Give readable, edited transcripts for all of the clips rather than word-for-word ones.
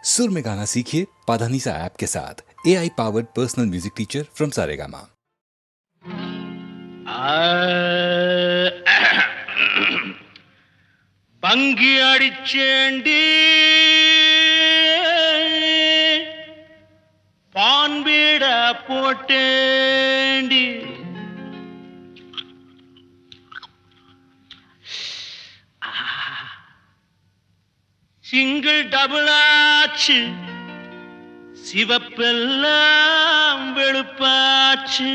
सुर में गाना सीखिए पाधानीसा ऐप के साथ AI powered personal music teacher from Saregama. பங்கி அடிச்சேண்டி பான்பீட போட்டேண்டி சிங்கிள் டபுள் ஆச்சு சிவப்பெல்லாம் வெளுப்பாச்சு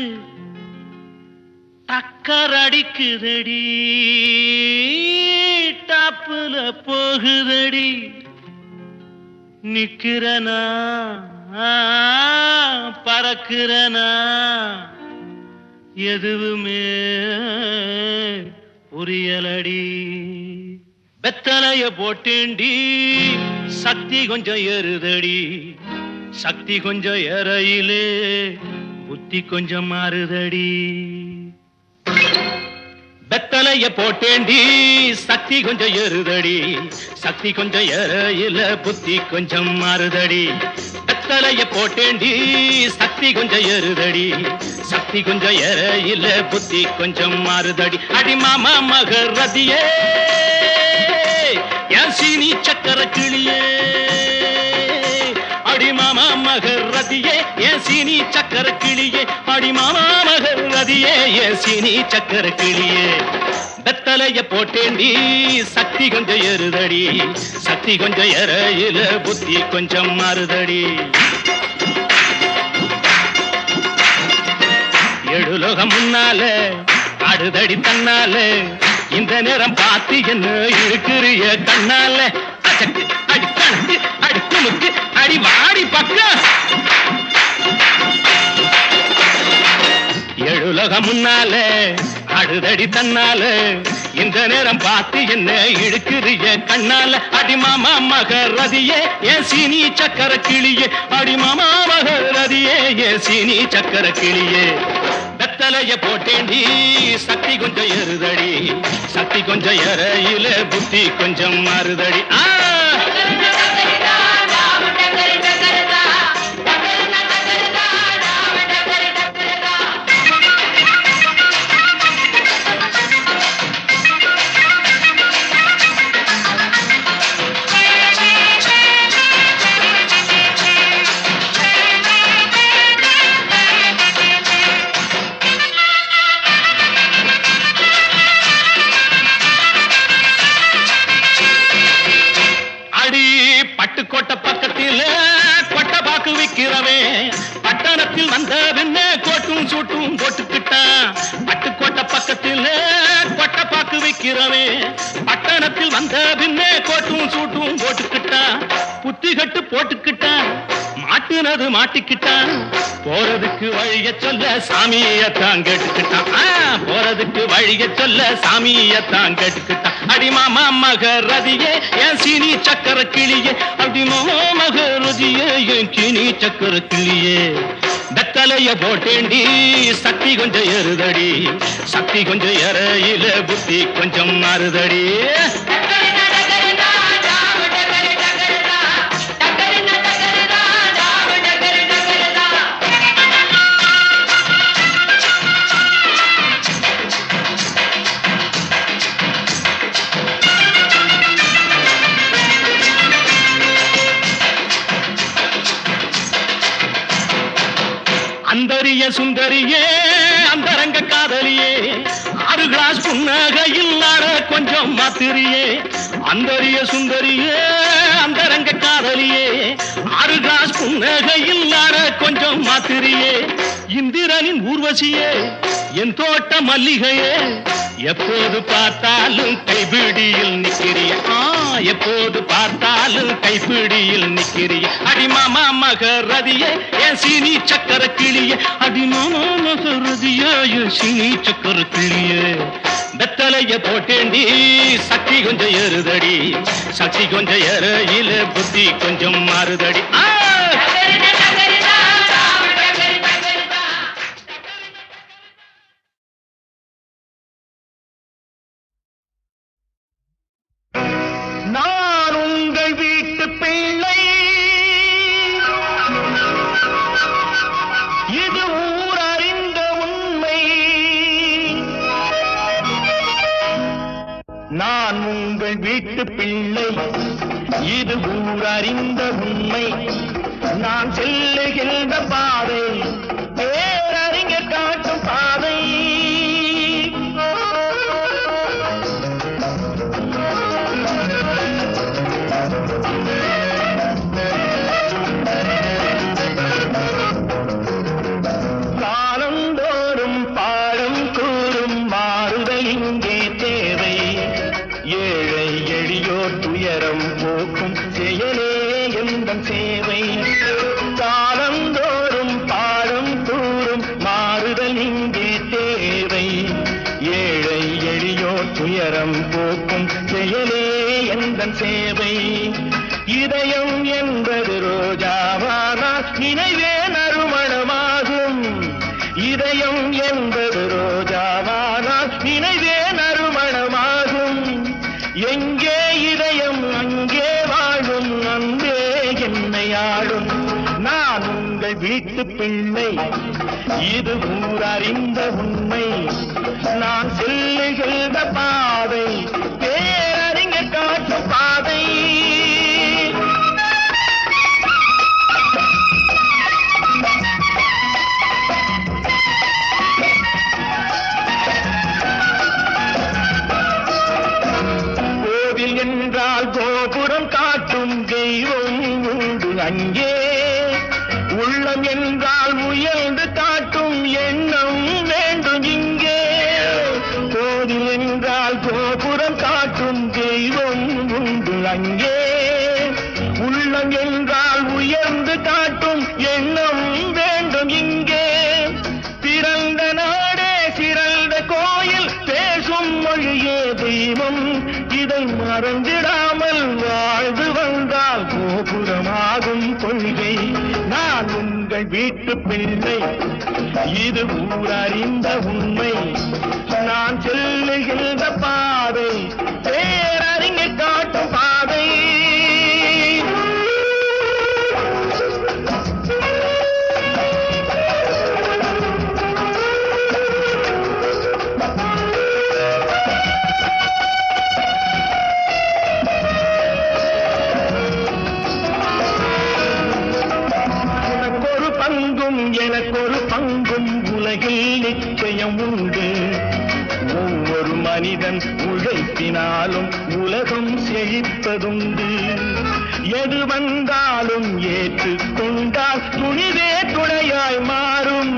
டக்கர் அடிக்குதடி டாப்புல போகுதடி நிக்கிறனா பறக்கிறனா எதுவுமே புரியலடி வெத்தலைய போட்டேண்டி சக்தி கொஞ்சம் ஏறுதடி சக்தி கொஞ்சம் ஏறையிலே புத்தி கொஞ்சம் மாறுதடி வெத்தலைய போட்டேண்டி சக்தி கொஞ்சம் ஏறுதடி சக்தி கொஞ்சம் ஏறையில புத்தி கொஞ்சம் மாறுதடி வெத்தலைய போட்டேண்டி சக்தி கொஞ்சம் ஏறுதடி சக்தி கொஞ்சம் ஏறையில புத்தி கொஞ்சம் மாறுதடி அடி மாமா மகரதியே என் சீனி சக்கர கிளியே அடி மாமா மகரதியே என் சீனி சக்கர கிளியே அடி மாமா மகரதியே என் சீனி சக்கர கிளியே வெத்தலைய போட்டேண்டி சக்தி கொஞ்சம் ஏறுதடி சக்தி கொஞ்சம் ஏறையில புத்தி கொஞ்சம் மாறுதடி எழுலோகம் முன்னால அடுதடி தன்னால இந்த நேரம் பார்த்து என்ன இருக்கிறிய கண்ணால அச்சக்கு அடி கணக்கு அடி துணுக்கு அடி வாடி பக்கம் எழுலோகம் முன்னால அடுதடி தன்னால இந்த நேரம் பார்த்து என்ன இழுக்கிறிய கண்ணால அடி மாமா மகரதியே என் சீனி சக்கர கிளியே அடி மாமா மகரதியே என் சீனி சக்கர கிளியே வெத்தலைய போட்டேண்டி சக்தி கொஞ்சம் ஏறுதடி சக்தி கொஞ்சம் ஏறையில புத்தி கொஞ்சம் மாறுதடி பட்டுக்கோட்டை பக்கத்தில் கொட்டை பாக்கு விக்கிறவே பட்டணத்தில் வந்த பின்ன கோட்டும் சூட்டும் போட்டுக்கிட்டான் பட்டுக்கோட்டை பக்கத்தில் கொட்டை பாக்கு விக்கிறவே பட்டணத்தில் வந்த பின்ன கோட்டும் சூட்டும் போட்டுக்கிட்டான் புத்தி கட்டு போட்டுக்கிட்டான் மாட்டுனது மாட்டிக்கிட்டான் போறதுக்கு வழிய சொல்ல சாமியத்தான் கேட்டுக்கிட்டான் போறதுக்கு வழிய சொல்ல சாமியத்தான் கேட்டுக்கிட்டான் அடி மாமா மகரதியே என் சீனி சக்கர கிளியே அடி மாமா மகரதியே என் சீனி சக்கர கிளியே வெத்தலைய போட்டேண்டி சக்தி கொஞ்சம் ஏறுதடி சக்தி கொஞ்சம் ஏறையில புத்தி கொஞ்சம் மாறுதடி அந்தரிய சுந்தரியே அந்தரங்க காதலியே 6 கிளாஸ் புன்னகையில் ஆட கொஞ்சம் மாத்திரியே அந்தரிய சுந்தரியே அந்தரங்க காதலியே 6 கிளாஸ் புன்னகையில் ஆட கொஞ்சம் மாத்திரியே இந்திரனின் ஊர்வசியே என் தோட்ட மல்லிகையே எப்போது பார்த்தாலும் கைபிடியில் நிக்கிறிய எப்போது பார்த்தாலும் கைபிடியில் நிக்கிறிய அடி மாமா மகரதியே என் சீனி சக்கர கிளியே அடி மாமா மகரதியே என் சீனி சக்கர கிளியே வெத்தலைய போட்டேண்டி சக்தி கொஞ்சம் ஏறுதடி சக்தி கொஞ்சம் ஏறையில புத்தி கொஞ்சம் மாறுதடி நான் உங்கள் வீட்டு பிள்ளை உங்கள் வீட்டு பிள்ளை, இது ஊரறிந்த உண்மை. நான் செல்லுகின்ற பாதை பேரறிஞர் காட்டும் பாதை. காலந்தோறும் பாடம் கூறும் மாறுதல் இங்கே தேவை. ஏழை எளியோர் துயரம் போக்கும் செயலே எந்தன் சேவை. காலந்தோறும் பாடம் கூறும் மாறுதல் இங்கே தேவை. ஏழை எளியோர் துயரம் போக்கும் செயலே எந்தன் சேவை. இதயம் என்பது ரோஜாவானால் நினைவே நறுமணமாகும். இதயம் என்பது ரோஜாவானால் நினைவே நறுமணமாகும். எங்கே இதயம் அங்கே வாழும், அன்பே என்னை ஆளும். நான் உங்கள் வீட்டு பிள்ளை, இது ஊரறிந்த உண்மை. நான் செல்லுகின்ற பாதை பேரறிஞர் காட்டும் பாதை. கோவில் என்றால் கோபுரம் காட்டும் தெய்வம் உண்டு அங்கே. உள்ளம் என்றால் முயன்று காட்டும் எண்ணம் வேண்டும் இங்கே. கோவில் என்றால் கோபுரம் காட்டும் தெய்வம் உண்டு அங்கே. உள்ளம் என்றால் உயர்ந்து காட்டும் எண்ணம் வேண்டும் இங்கே. பிறந்த நாடே சிறந்த கோயில், பேசும் மொழியே தெய்வம். இதை மறந்திடாமல் வாழ்ந்து வந்தால் கோபுரமாகும் கொள்கை. நான் உங்கள் வீட்டு பிள்ளை, இது ஊரறிந்த உண்மை. நான் செல்லுகின்ற பாதை பேரறிஞர் காட்டும் பாதை. எனக்கொரு பங்கும் உலகில் நிச்சயம் உண்டு. ஒவ்வொரு மனிதன் உழைப்பினாலும் உலகம் செழிப்பதுண்டு. எது வந்தாலும் ஏற்றுக்கொண்டால் துணிவே துணையாய் மாறும்.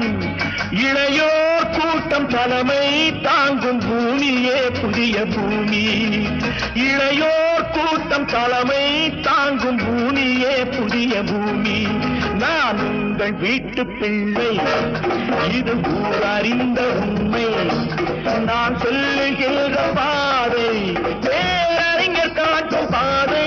இளையோர் கூட்டம் தலைமை தாங்கும் பூமியே புதிய பூமி. இளையோர் கூட்டம் தலைமை தாங்கும் பூமியே புதிய பூமி. நான் உங்கள் வீட்டு பிள்ளை, இது ஊரறிந்த உண்மை. நான் செல்லுகின்ற பாதை பேரறிஞர் காட்டும் பாதை.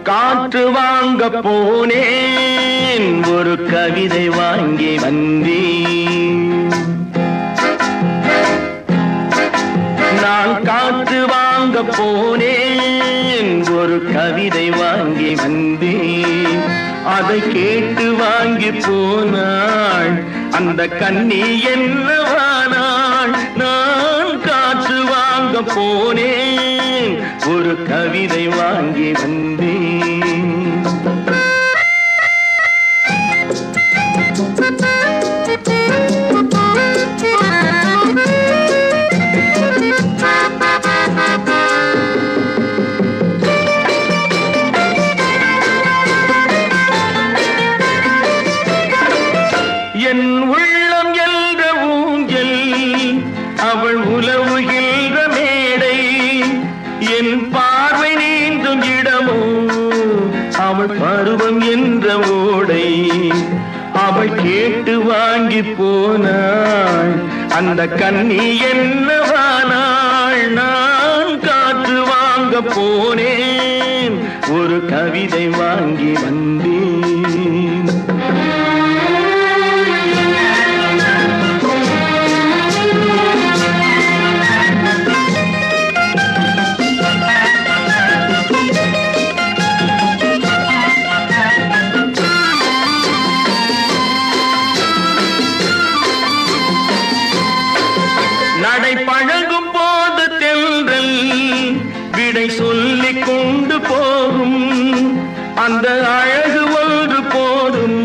காற்று வாங்க போனேன் ஒரு கவிதை வாங்கி வந்தேன். நான் காற்று வாங்க போனேன் ஒரு கவிதை வாங்கி வந்தேன். அதை கேட்டு வாங்கி போனாள் அந்த கண்ணி என்னவானாள். நான் காற்று வாங்க போனேன் ஒரு கவிதை வாங்கி வந்தேன். என் உள்ளம் என்ற ஊஞ்சல் அவள் உலவுகின்ற மேடை. என் பார்வை நீந்தும் இடமோ அவள் பருவம் என்ற ஓடை. அவள் கேட்டு வாங்கி போனாள் அந்த கண்ணி என்னவானாள். நான் காற்று வாங்க போனேன் ஒரு கவிதை வாங்கி வந்தேன். நடை பழகும் போது தென்றல் விடை சொல்லிக் கொண்டு போகும். அந்த அழகு ஒன்று போதும்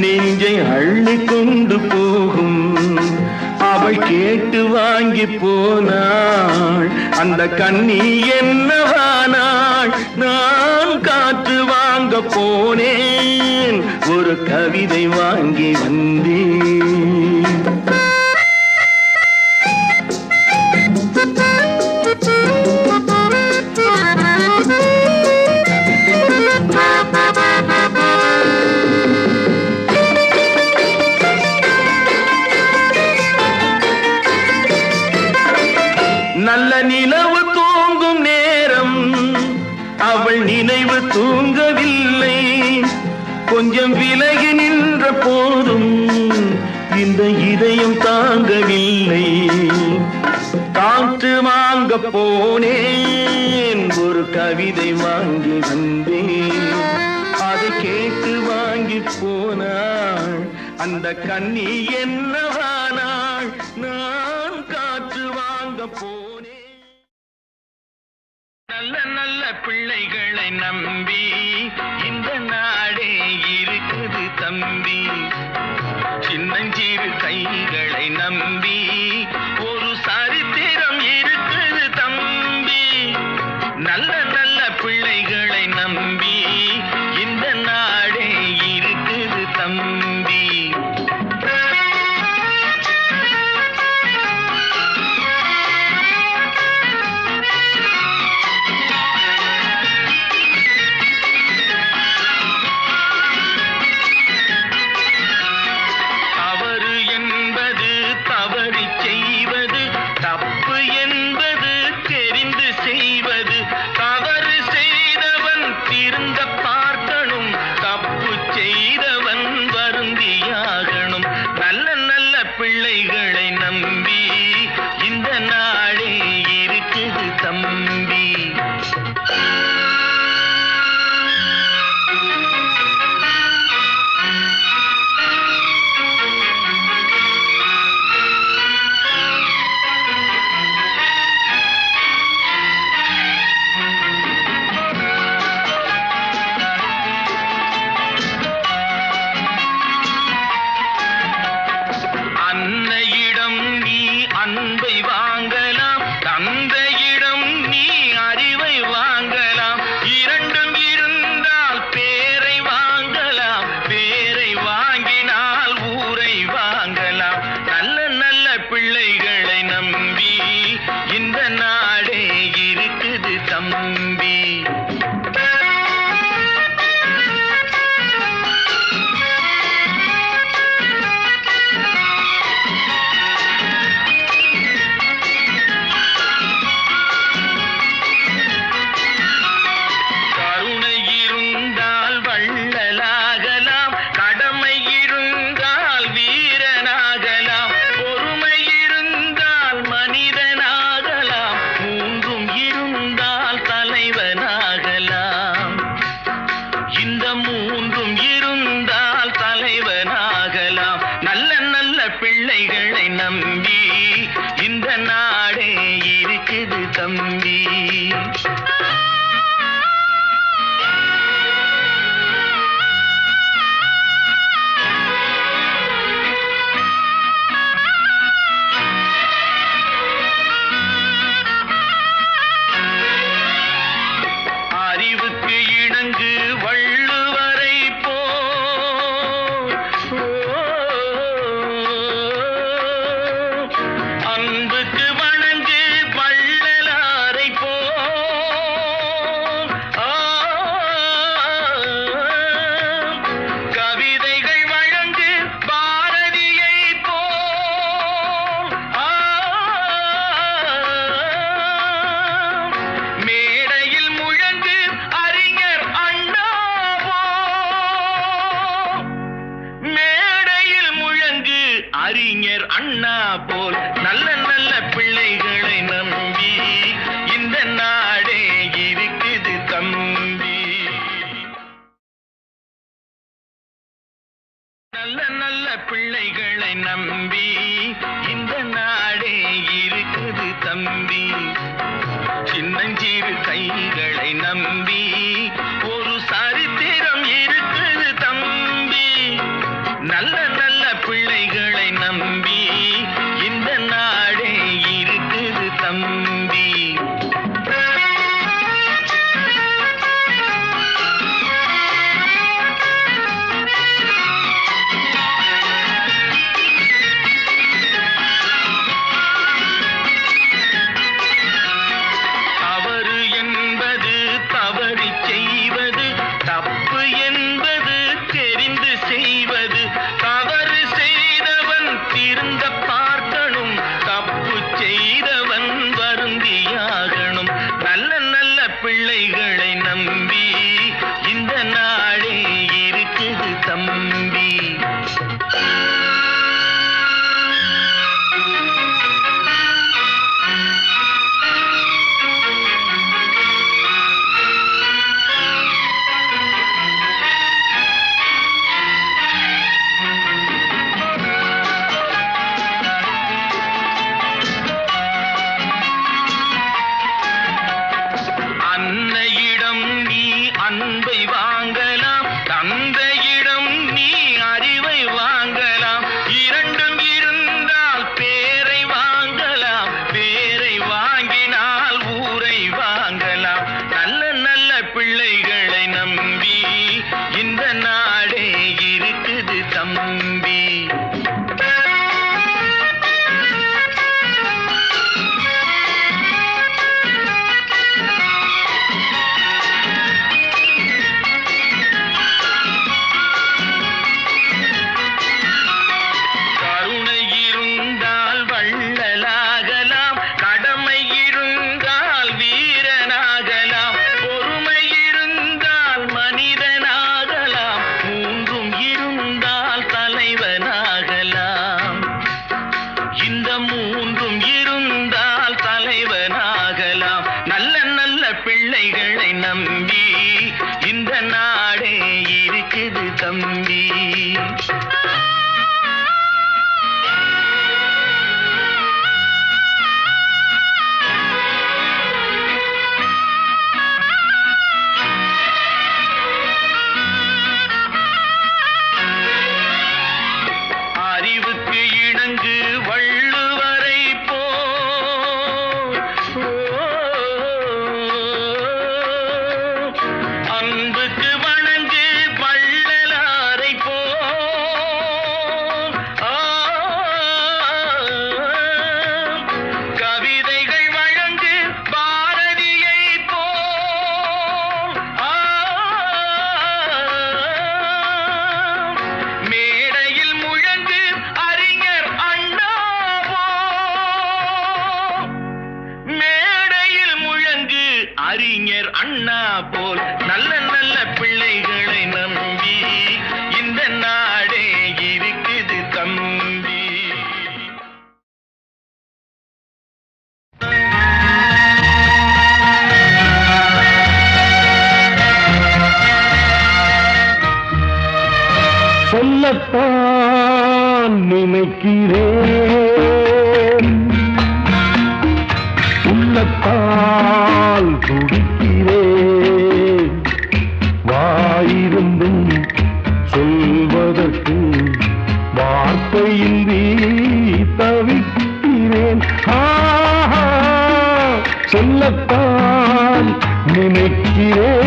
நெஞ்சை அள்ளி கொண்டு போகும். அவள் கேட்டு வாங்கி போனாள் அந்த கண்ணி என்னவானாள். நான் காற்று வாங்க போனேன் ஒரு கவிதை வாங்கி வந்தேன். நல்ல நிலவு தூங்கும் நேரம் அவள் நினைவு தூங்கவில்லை. கொஞ்சம் விலகி நின்ற போதும் இந்த இதயம் தாங்கவில்லை. காற்று வாங்க போனேன் ஒரு கவிதை வாங்கி வந்தேன். அதை கேட்டு வாங்கி போனாள் அந்த கண்ணி என்னவானாள். நான் காற்று வாங்க போனேன். நல்ல நல்ல பிள்ளைகளை நம்பி இந்த நாடே இருக்குது தம்பி. சின்னஞ்சிறு கைகளை நம்பி ஒரு சரித்திரம் இருக்குது தம்பி. நல்ல நல்ல பிள்ளைகளை நம்பி இந்த நாடே இருக்குது தம்பி. நல்ல பிள்ளைகளை நம்பி இந்த நாடே இருக்குது தம்பி. சின்னஞ்சிறு கைகளை நம்பி ஒரு சரித்திரம் இருக்குது தம்பி. நல்ல நல்ல பிள்ளைகளை நம்பி இந்த நாடே இருக்குது தம்பி. பிள்ளைகளை நம்பி இந்த நாடே இருக்குது தம்பி. அன்னையிடம் நீ அன்பை வாங்கலாம், தந்தையிடம் நீ அறிவை வாங்கலாம். இரண்டும் இருந்தால் பேரை வாங்கலாம், பேரை வாங்கினால் ஊரை வாங்கலாம். நல்ல நல்ல பிள்ளைகளை நம்பி இந்த நாடே இருக்குது தம்பி. பிள்ளைகளை நம்பி இந்த நாடே இருக்குது தம்பி. அறிவுக்கு இணங்கு வள்ளுவரை அன்புக்கு வணங்கு வள்ளலாரை கவிதைகள் வழங்கு பாரதியை மேடையில் முழங்கு அறிஞர் அண்ணா மேடையில் முழங்கு அறிஞர் அண்ணா போல். நல்ல நல்ல பிள்ளைகளை நம்பி இந்த நாடே இருக்குது தம்பி. சொல்லத்தான் நினைக்கிறேன், உள்ளத்தால் துடிக்கிறேன். வாயிருந்தும் சொல்வதற்கு வார்த்தையின்றி தவிக்கிறேன். சொல்லத்தான் நினைக்கிறேன்.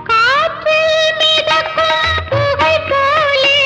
காற்றில் மிதக்கும் புகை போலே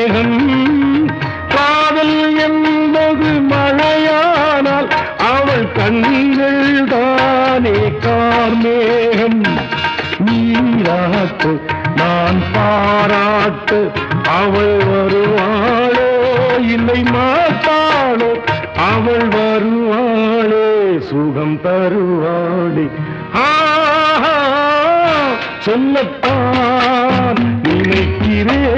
மேகம். காதல் என்பது மழையானால் அவள் கண்கள் தானே கார்மேகம். நீராட்டு நான் பாராட்டு அவள் வருவாளோ இல்லை மாட்டாளோ, அவள் வருவாளே சுகம் தருவாளே. சொல்லத்தான் நினைக்கிறேன்.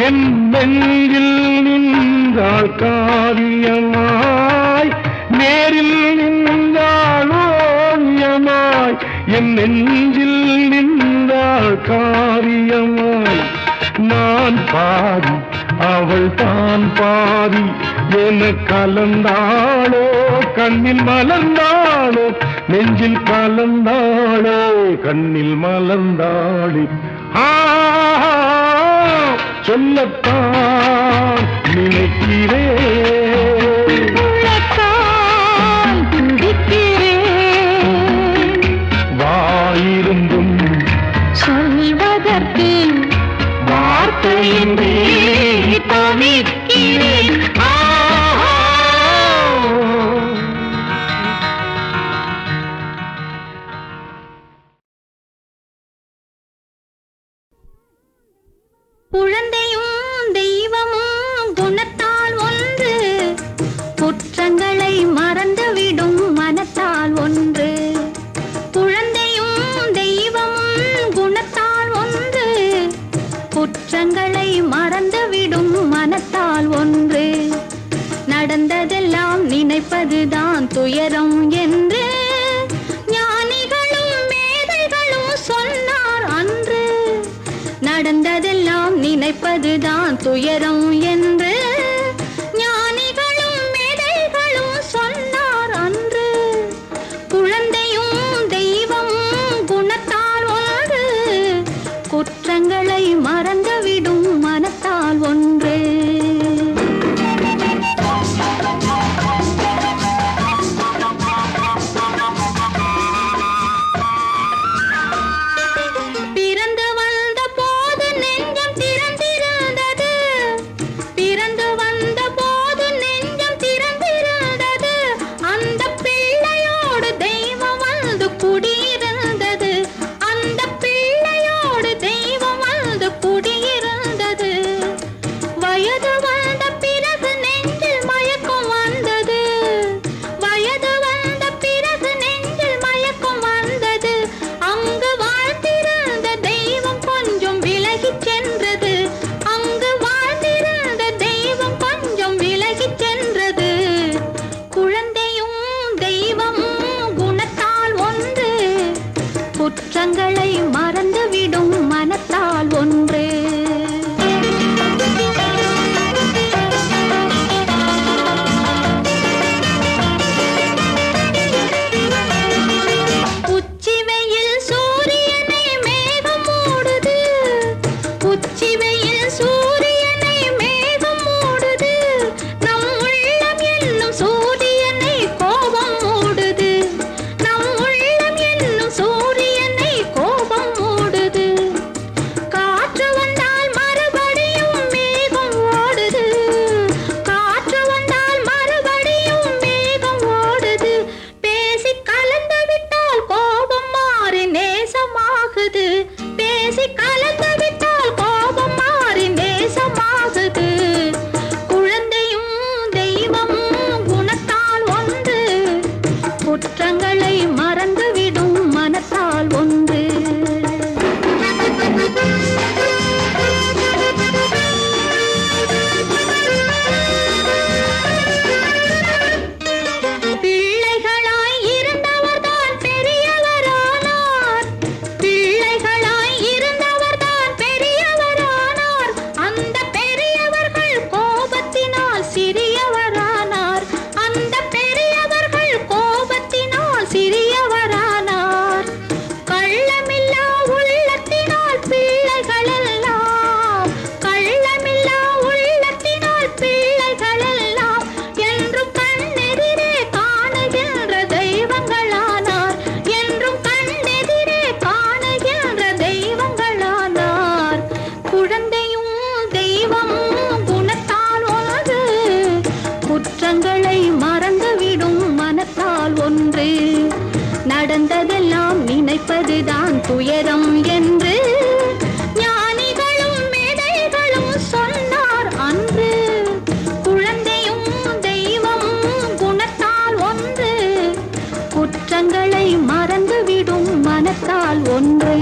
என் நெஞ்சில் நின்றாள் காவியமாய், நேரில் நின்றாள் ஓவியமாய், என் நெஞ்சில் நின்றாள் காவியமாய். நான் பாதி அவள் தான் பாதி என கலந்தாளோ, கண்ணில் மலர்ந்தாளோ, நெஞ்சில் கலந்தாளோ, கண்ணில் மலர்ந்தாளே. சொல்லத்தான் நினைக்கிறேன், வாயிருந்தும் சொல்வதற்கு வார்த்தையின்றி தவிக்கிறேன். குழந்தையும் தெய்வமும் குணத்தால் ஒன்று, குற்றங்களை மறந்துவிடும் மனத்தால் ஒன்று. குழந்தையும் தெய்வமும் குணத்தால் ஒன்று, குற்றங்களை மறந்துவிடும் மனத்தால் ஒன்று. நடந்ததெல்லாம் நினைப்பதுதான் துயரம் என்று ஞானிகளும் மேதைகளும் சொன்னார் அன்று. நடந்ததெல்லாம் நினைப்பதுதான் துயரம் என்று ஞானிகளும் மேதைகளும் சொன்னார் அன்று. குழந்தையும் தெய்வமும் குணத்தால் ஒன்று, குற்றங்களை மறந்துவிடும் மனத்தால் ஒன்று. பிறந்து குற்றங்களை மறந்துவிடும் மனத்தால் ஒன்று. நடந்ததெல்லாம் நினைப்பதுதான் துயரம் என்று ஞானிகளும் மேதைகளும் சொன்னார் அன்று. குழந்தையும் தெய்வமும் குணத்தால் ஒன்று. குற்றங்களை மறந்துவிடும் மனத்தால் ஒன்று.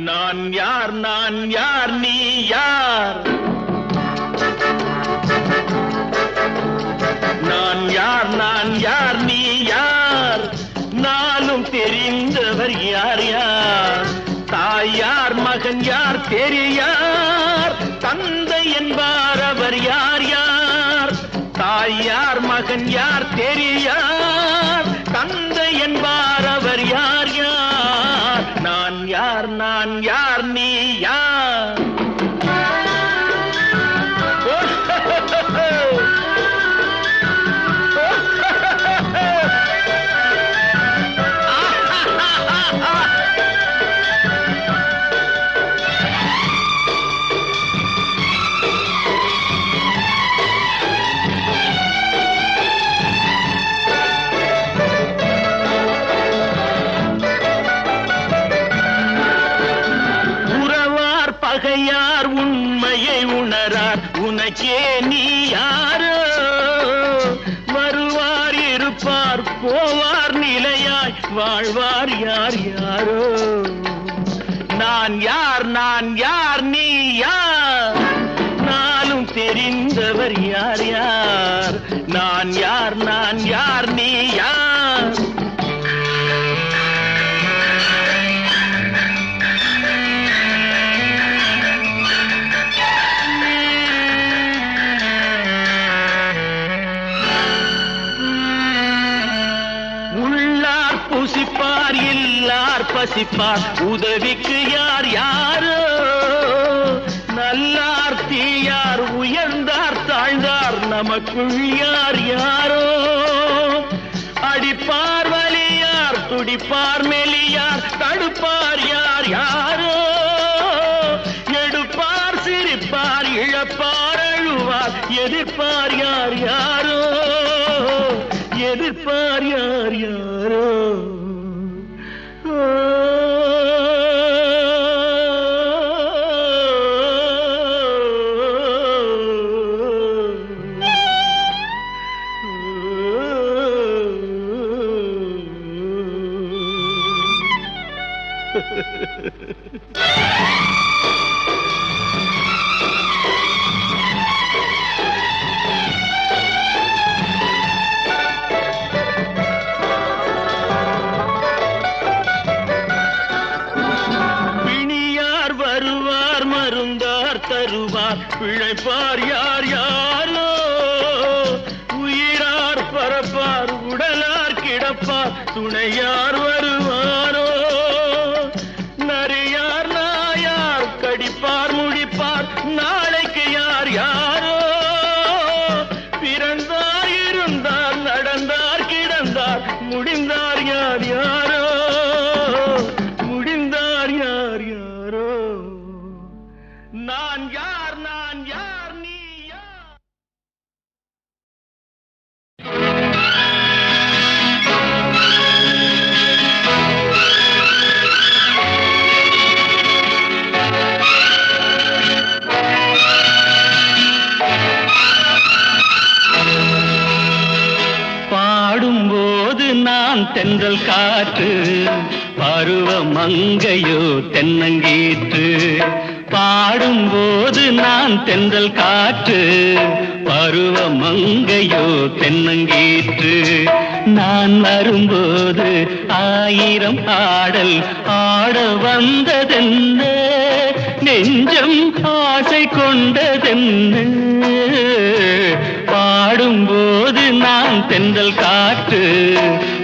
நான் யார் நீ யார்? நான் யார் நீ யார்? நானும் தெரிந்தவர் யார் யார்? தாய் யார் மகன் யார் தெரியார்? தந்தை என்பார் அவர் யார் யார்? தாய் யார் மகன் யார் தெரியார்? தந்தை என்பார் அவர் யார் யார்? நான் யார் நீ யார்? உனக்கே நீ யாரோ வருவார் இருப்பார் போவார் நிலையாய் வாழ்வார் யார் யாரோ நான் யார் நீ யார் நானும் தெரிந்தவர் யார் யார் நான் யார் நீ யார் உள்ளார் புசிப்பார் இல்லார் பசிப்பார் உதவிக்கு யார் யாரோ நல்லார் தீயார் உயர்ந்தார் தாழ்ந்தார் நமக்குள் யார் யாரோ அடிப்பார் வலியார் துடிப்பார் மெலியார் தடுப்பார் யார் யாரோ எடுப்பார் சிரிப்பார் இழப்பார் அழுவார் எதிர்ப்பார் யார் யாரோ எதிர்ப்பார் யார் யாரோ தருவார் பிழைப்பார் யார் யாரோ உயிரார் பரப்பார் உடலார் கிடப்பார் துணையார் வருவாரோ நரியார் நாயார் கடிப்பார் முடிப்பார் நாளைக்கு யார் யாரோ பிறந்தார் இருந்தார் நடந்தார் கிடந்தார் முடிந்தார் யார் யாரோ முடிந்தார் யார் யாரோ நான் யார் நீ யார் பாடும்போது நான் தென்றல் காற்று பருவ மங்கையோ தென்னங்கீற்று பாடும்போது நான் தென்றல் காற்று பருவ மங்கையோ தென்னங்கீற்று நான் வரும்போது ஆயிரம் ஆடல் ஆட வந்ததென்ன நெஞ்சம் ஆசை கொண்டதென்ன பாடும்போது நான் தென்றல் காற்று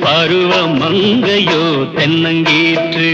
பருவ மங்கையோ தென்னங்கீற்று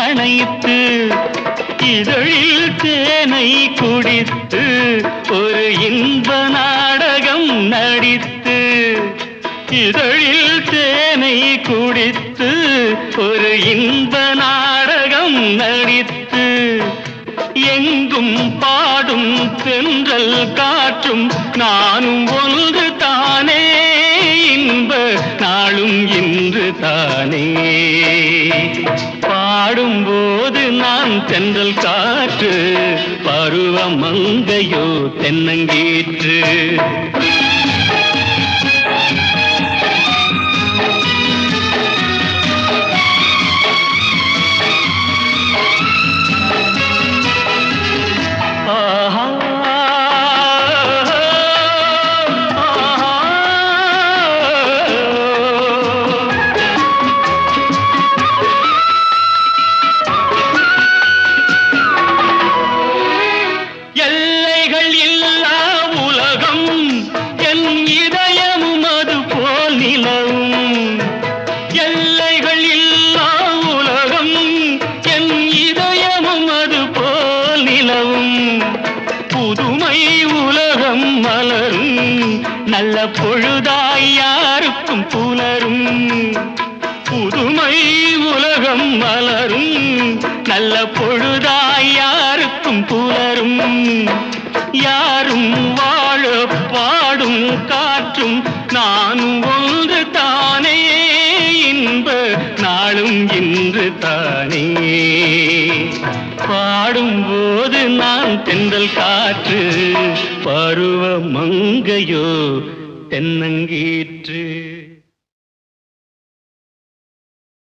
அணைத்து இதழில் தேனை குடித்து ஒரு இன்ப நாடகம் நடித்து இதழில் தேனை குடித்து ஒரு இன்ப நாடகம் நடித்து எங்கும் பாடும் தென்றல் காற்றும் நானும் ஒன்று தானே இன்ப நாளும் இன்று தானே பாடும்போது நான் தென்றல் காற்று பருவ மங்கையோ தென்னங்கீற்று நல்ல பொழுதாய் யாருக்கும் புலரும் யாரும் வாழ பாடும் காற்றும் நானும் ஒன்று தானே இன்ப நாளும் இன்று தானே பாடும்போது நான் தென்றல் காற்று பருவ மங்கையோ தென்னங்கீற்று